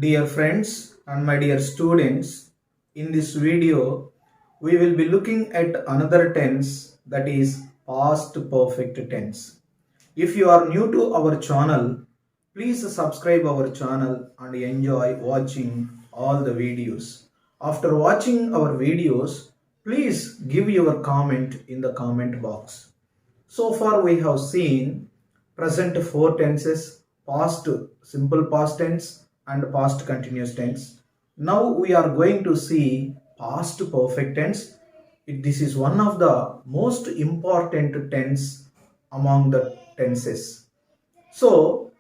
Dear friends and my dear students, in this video we will be looking at another tense, that is past perfect tense. If you are new to our channel, please subscribe our channel and enjoy watching all the videos. After watching our videos, please give your comment in the comment box. So far we have seen present four tenses: past simple past tense and past continuous tense. Now we are going to see past perfect tense. This is one of the most important tense among the tenses. So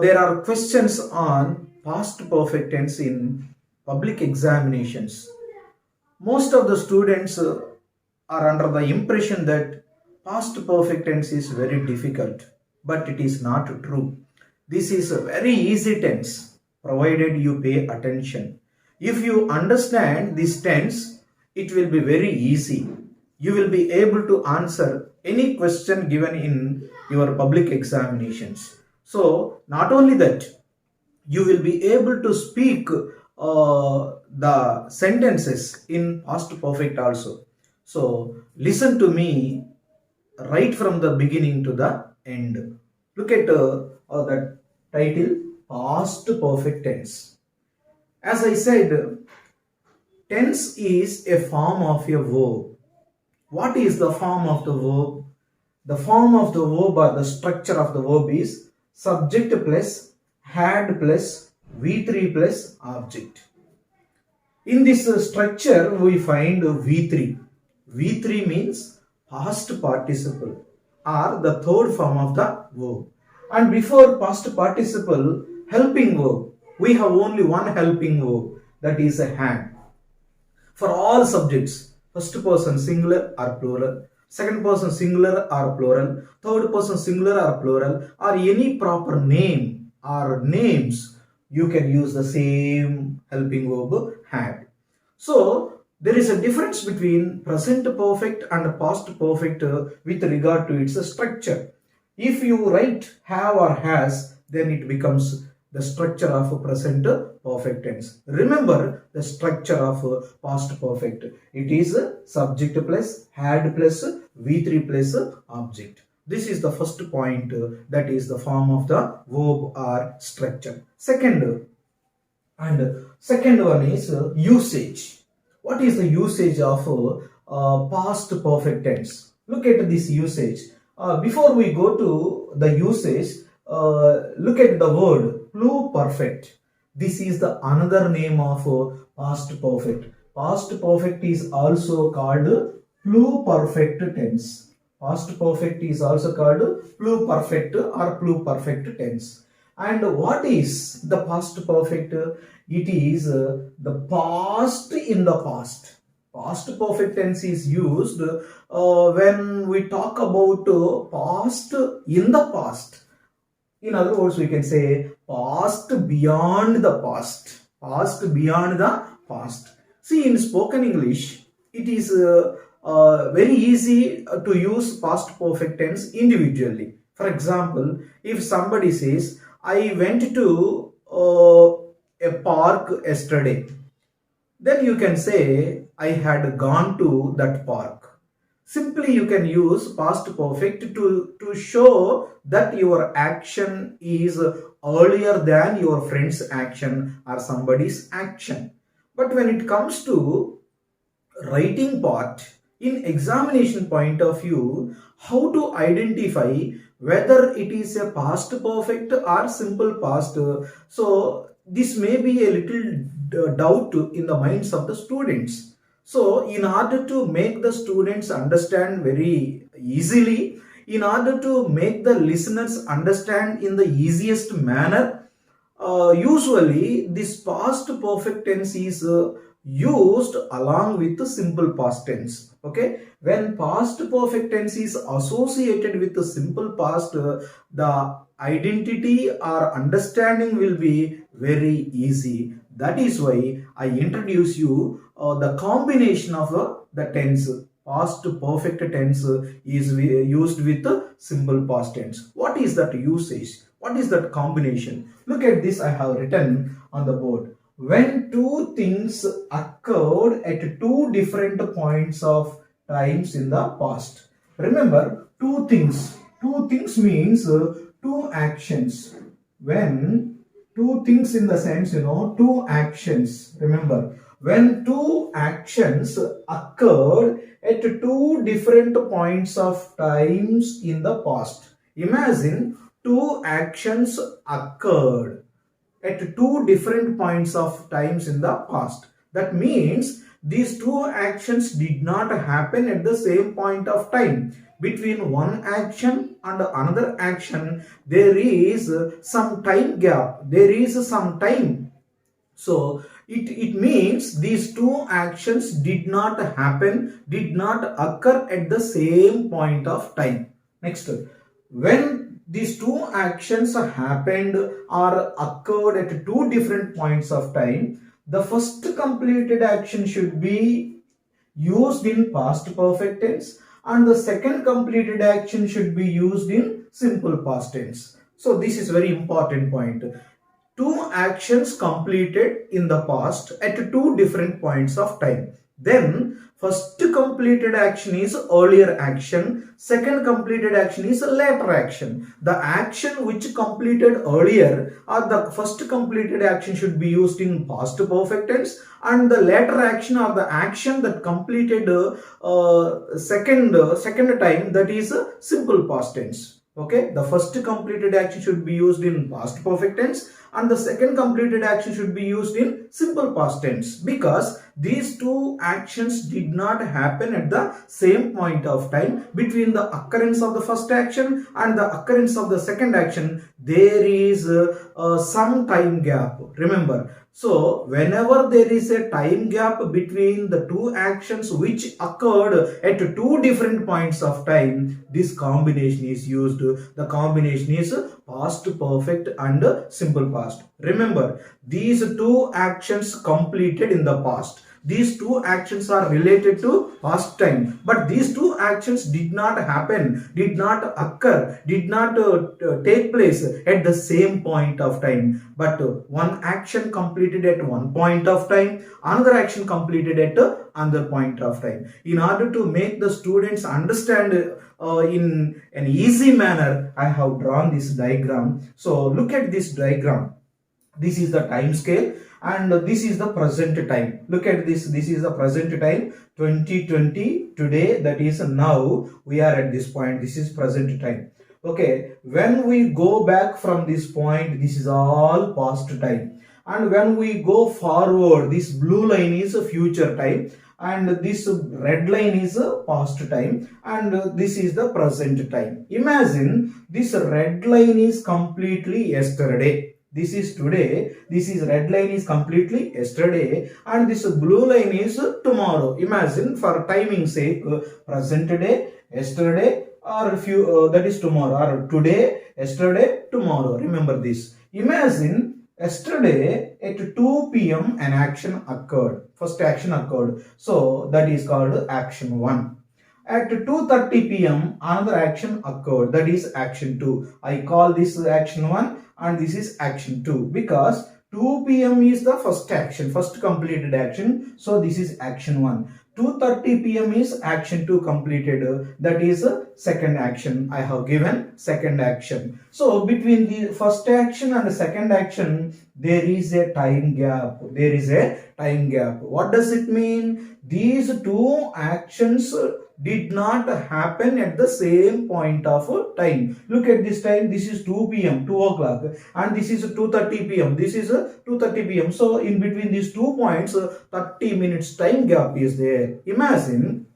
there are questions on past perfect tense in public examinations. Most of the students are under the impression that past perfect tense is very difficult, but it is not true. This is a very easy tense provided you pay attention. If you understand this tense, it will be very easy. You will be able to answer any question given in your public examinations. So not only that, you will be able to speak the sentences in past perfect also. So listen to me right from the beginning to the end. Look at the title, past perfect tense. As I said, tense is a form of a verb. What is the form of the verb? The form of the verb or the structure of the verb is subject plus had plus V3 plus object. In this structure we find V3. V3 means past participle or the third form of the verb. And before past participle, helping verb, we have only one helping verb, that is a had. For all subjects, first person singular or plural, second person singular or plural, third person singular or plural, or any proper name or names, you can use the same helping verb had. So there is a difference between present perfect and past perfect with regard to its structure. If you write have or has, then it becomes the structure of present perfect tense. Remember the structure of past perfect. It is subject plus had plus V3 plus object. This is the first point, that is the form of the verb or structure. Second one is usage. What is the usage of past perfect tense? Look at this usage. Before we go to the usage, look at the word pluperfect. This is the another name of past perfect. Past perfect is also called pluperfect tense. Past perfect is also called pluperfect or pluperfect tense. And what is the past perfect? It is the past in the past. Past perfect tense is used when we talk about past in the past. In other words, we can say past beyond the past. Past beyond the past. See, in spoken English, it is very easy to use past perfect tense individually. For example, if somebody says, I went to a park yesterday, then you can say, I had gone to that park. Simply you can use past perfect to show that your action is earlier than your friend's action or somebody's action. But when it comes to writing part, in examination point of view, how to identify whether it is a past perfect or simple past? So this may be a little doubt in the minds of the students. So in order to make the students understand very easily, in order to make the listeners understand in the easiest manner, usually this past perfect tense is used along with the simple past tense. Okay, when past perfect tense is associated with the simple past, the identity or understanding will be very easy. That is why I introduce you the combination of the tense. Past perfect tense is used with the simple past tense. What is that usage? What is that combination? Look at this, I have written on the board. When two things occurred at two different points of times in the past. Remember, two things. Two things means two actions. When two things in the sense, two actions. Remember, when two actions occurred at two different points of times in the past. Imagine two actions occurred at two different points of times in the past. That means these two actions did not happen at the same point of time. Between one action and another action, there is some time gap. There is some time. So it means these two actions did not happen, did not occur at the same point of time. Next, when these two actions happened or occurred at two different points of time, the first completed action should be used in past perfect tense and the second completed action should be used in simple past tense. So this is very important point. Two actions completed in the past at two different points of time. Then first completed action is earlier action, second completed action is a later action. The action which completed earlier or the first completed action should be used in past perfect tense, and the later action or the action that completed second time, that is simple past tense. Okay, the first completed action should be used in past perfect tense and the second completed action should be used in simple past tense, because these two actions did not happen at the same point of time. Between the occurrence of the first action and the occurrence of the second action, there is some time gap. Remember, so whenever there is a time gap between the two actions which occurred at two different points of time, this combination is used. The combination is past perfect and simple past. Remember, these two actions completed in the past. These two actions are related to past time, but these two actions did not happen, did not occur, did not take place at the same point of time. But one action completed at one point of time, another action completed at another point of time. In order to make the students understand in an easy manner, I have drawn this diagram. So look at this diagram. This is the time scale and this is the present time. Look at this. This is the present time 2020 today, that is now we are at this point. This is present time. Okay, when we go back from this point, this is all past time, and when we go forward, this blue line is a future time and this red line is a past time and this is the present time. Imagine this red line is completely yesterday. This is today, this is red line is completely yesterday and this blue line is tomorrow. Imagine, for timing sake, present day, yesterday, or that is tomorrow, or today, yesterday, tomorrow. Remember this. Imagine yesterday at 2 p.m. an action occurred. First action occurred. So that is called action 1. At 2:30 p.m. another action occurred, that is action 2. I call this action 1 and this is action 2 because 2 p.m. is the first action, first completed action. So this is action 1. 2:30 p.m. is action 2 completed, that is second action. I have given second action. So between the first action and the second action, there is a time gap. There is a time gap. What does it mean? These two actions did not happen at the same point of time. Look at this time. This is 2 p.m. 2 o'clock and this is 2:30 p.m. This is 2:30 p.m. So in between these 2 points, 30 minutes time gap is there. Imagine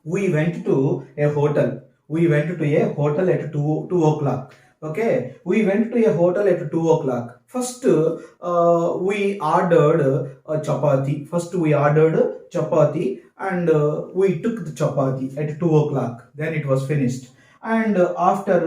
we went to a hotel. We went to a hotel at 2 o'clock. Okay, we went to a hotel at 2 o'clock. First, we ordered a chapati. First, we ordered chapati and we took the chapati at 2 o'clock. Then it was finished. and after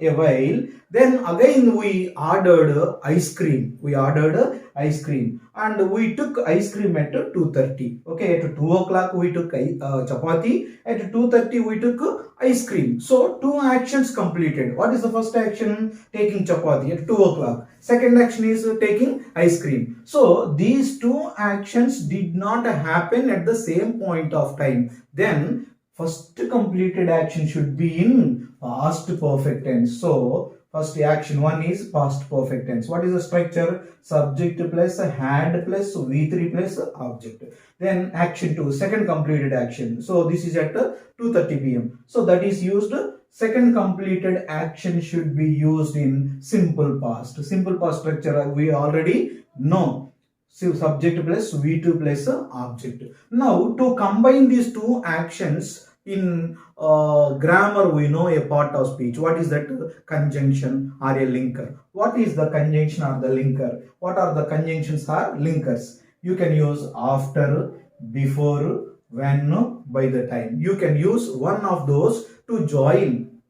a while, then again we ordered ice cream. We ordered ice cream and we took ice cream at 2:30. Okay, at 2 o'clock we took chapati, at 2:30 we took ice cream. So two actions completed. What is the first action? Taking chapati at 2 o'clock. Second action is taking ice cream. So these two actions did not happen at the same point of time. Then first completed action should be in past perfect tense. So first action one is past perfect tense. What is the structure? Subject plus had plus V3 plus object. Then action 2, second completed action. So this is at 2:30 p.m. So that is used. Second completed action should be used in simple past. Simple past structure we already know. So subject plus V2 plus object. Now to combine these two actions in grammar, we know a part of speech. What is that? Conjunction or a linker. What is the conjunction or the linker? What are the conjunctions or linkers? You can use after, before, when, by the time. You can use one of those to join,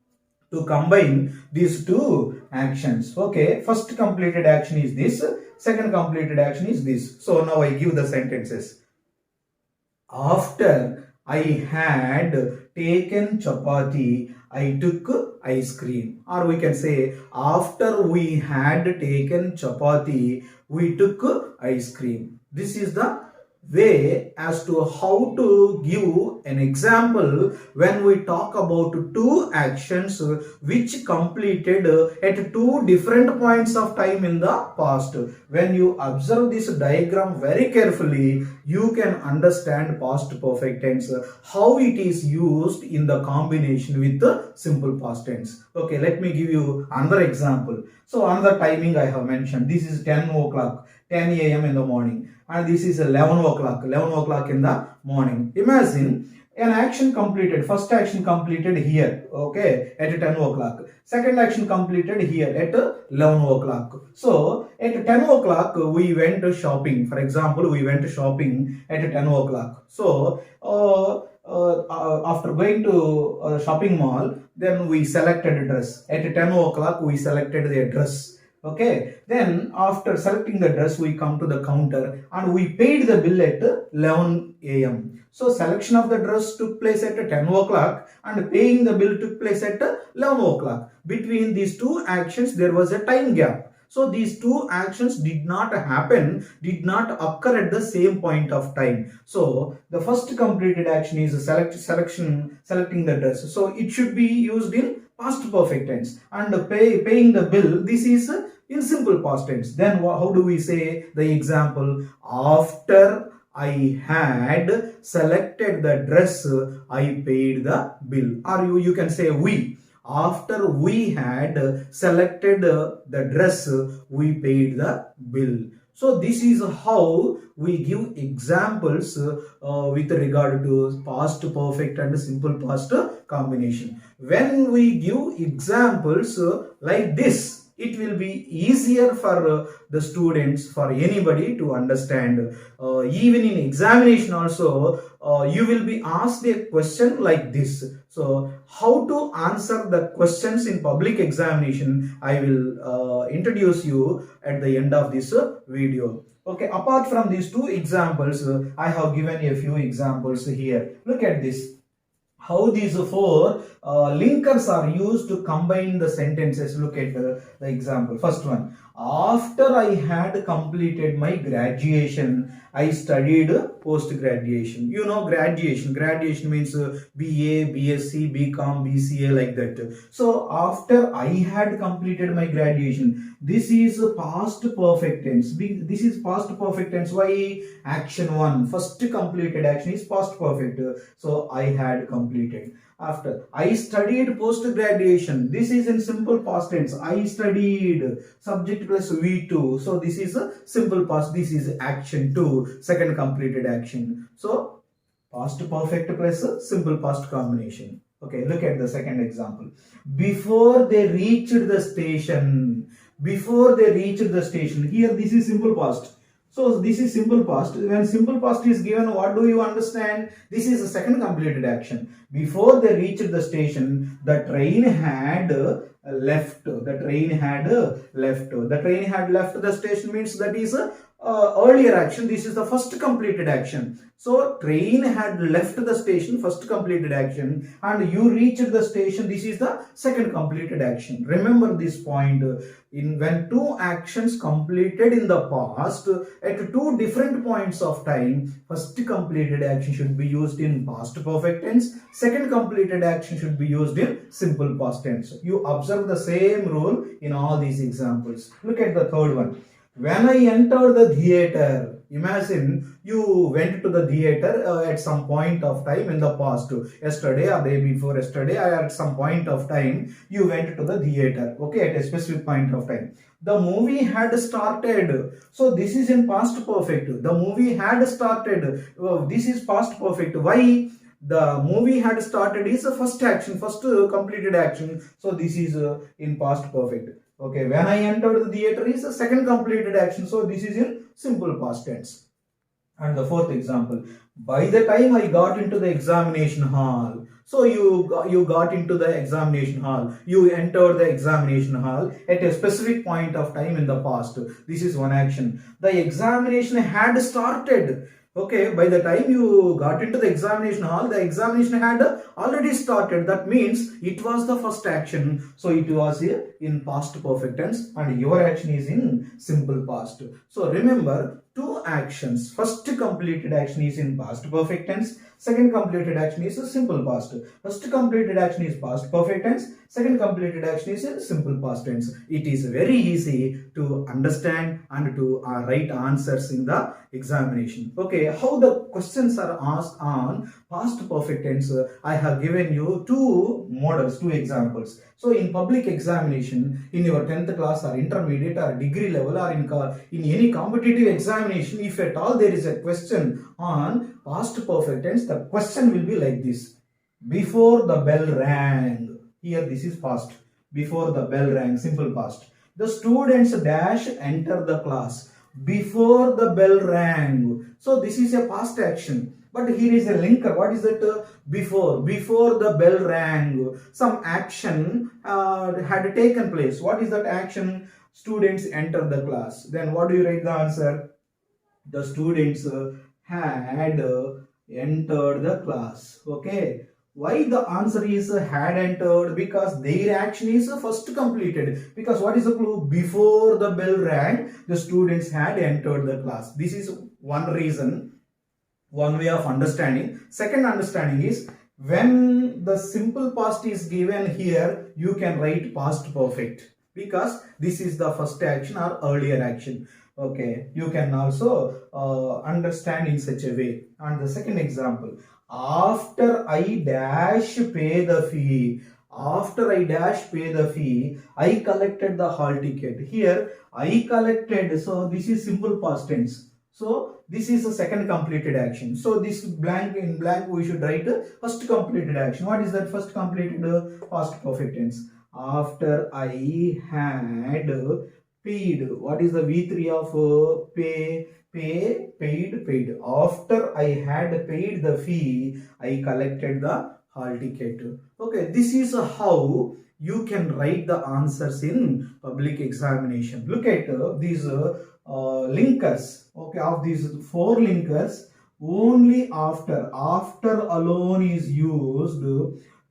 to combine these two actions. Okay, first completed action is this, second completed action is this. So now I give the sentences. After I had taken chapati, I took ice cream. Or we can say, after we had taken chapati, we took ice cream. This is the way as to how to give an example when we talk about two actions which completed at two different points of time in the past. When you observe this diagram very carefully, you can understand past perfect tense, how it is used in the combination with the simple past tense. Okay, let me give you another example. So another timing I have mentioned. This is 10 o'clock, 10 a.m. in the morning. And this is 11 o'clock in the morning. Imagine an action completed, first action completed here, okay, at 10 o'clock. Second action completed here at 11 o'clock. So at 10 o'clock we went shopping. For example, we went shopping at 10 o'clock. So after going to a shopping mall, then we selected a dress. At 10 o'clock we selected the dress. Okay, then after selecting the dress, we come to the counter and we paid the bill at 11 a.m. So selection of the dress took place at 10 o'clock and paying the bill took place at 11 o'clock. Between these two actions, there was a time gap. So these two actions did not happen, did not occur at the same point of time. So the first completed action is selecting the dress. So it should be used in past perfect tense, and paying the bill, this is in simple past tense. Then how do we say the example? After I had selected the dress, I paid the bill. Or you can say we. After we had selected the dress, we paid the bill. So this is how we give examples with regard to past perfect and simple past combination. When we give examples like this, it will be easier for the students, for anybody to understand. Even in examination also, you will be asked a question like this. So how to answer the questions in public examination, I will introduce you at the end of this video. Okay, apart from these two examples, I have given a few examples here. Look at this. How these four linkers are used to combine the sentences. Look at the example. First one. After I had completed my graduation, I studied post-graduation. You know graduation. Graduation means BA, BSc, BCom, BCA, like that. So after I had completed my graduation, this is past perfect tense. This is past perfect tense. Why? Action 1. First completed action is past perfect. So I had completed. After I studied post-graduation, this is in simple past tense. I studied, subject plus V2. So this is a simple past. This is action 2, second completed action. So past perfect plus simple past combination. Okay, look at the second example. Before they reached the station. Before they reached the station. Here this is simple past. So this is simple past. When simple past is given, what do you understand? This is the second completed action. Before they reached the station, the train had left. The train had left. The train had left the station means that is earlier action. This is the first completed action. So train had left the station, first completed action, and you reached the station. This is the second completed action. Remember this point. In when two actions completed in the past at two different points of time, first completed action should be used in past perfect tense, second completed action should be used in simple past tense. You observe the same rule in all these examples. Look at the third one. When I entered the theater, imagine you went to the theater at some point of time in the past, yesterday or day before yesterday, or at some point of time you went to the theater, okay, at a specific point of time. The movie had started, so this is in past perfect. The movie had started, this is past perfect. Why? The movie had started is the first action, first completed action, so this is in past perfect. Okay, when I entered the theater is a second completed action, so this is in simple past tense. And the fourth example, by the time I got into the examination hall. So you got into the examination hall, you entered the examination hall at a specific point of time in the past. This is one action. The examination had started. Okay, by the time you got into the examination hall, the examination had already started. That means it was the first action. So it was in past perfect tense and your action is in simple past. So remember, two actions. First completed action is in past perfect tense. Second completed action is a simple past. First completed action is past perfect tense. Second completed action is in simple past tense. It is very easy to understand and to write answers in the examination. Okay, how the questions are asked on past perfect tense, I have given you two models, two examples. So in public examination, in your 10th class or intermediate or degree level or in any competitive examination, if at all there is a question on past perfect tense, the question will be like this. Before the bell rang. Here this is past. Before the bell rang, simple past. The students dash enter the class. Before the bell rang. So this is a past action. But here is a linker. What is that? Before the bell rang, some action had taken place. What is that action? Students enter the class. Then what do you write the answer? The students had entered the class. Okay. Why the answer is had entered? Because their action is first completed. Because what is the clue? Before the bell rang, the students had entered the class. This is one reason, one way of understanding. Second understanding is, when the simple past is given here, you can write past perfect because this is the first action or earlier action. Okay, you can also understand in such a way. And the second example, after I dash pay the fee. After I dash pay the fee, I collected the hall ticket. Here, I collected, so this is simple past tense. So this is the second completed action. So this blank, in blank we should write first completed action. What is that first completed past perfect tense? After I had paid. What is the V3 of pay? Pay, paid, paid. After I had paid the fee, I collected the hall ticket. Okay, this is how you can write the answers in public examination. Look at these linkers. Okay, of these four linkers, only after alone is used.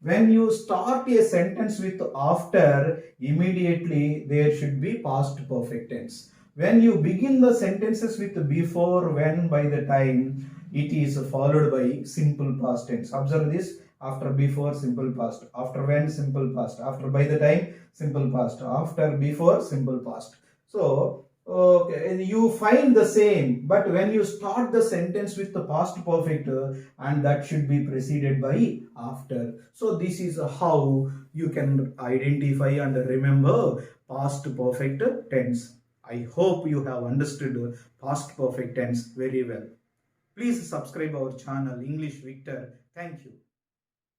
When you start a sentence with after, immediately there should be past perfect tense. When you begin the sentences with before, when, by the time, it is followed by simple past tense. Observe this. After before, simple past. After when, simple past. After by the time, simple past. After before, simple past. So okay, you find the same, but when you start the sentence with the past perfect, and that should be preceded by after. So this is how you can identify and remember past perfect tense. I hope you have understood past perfect tense very well. Please subscribe our channel English Victor. Thank you.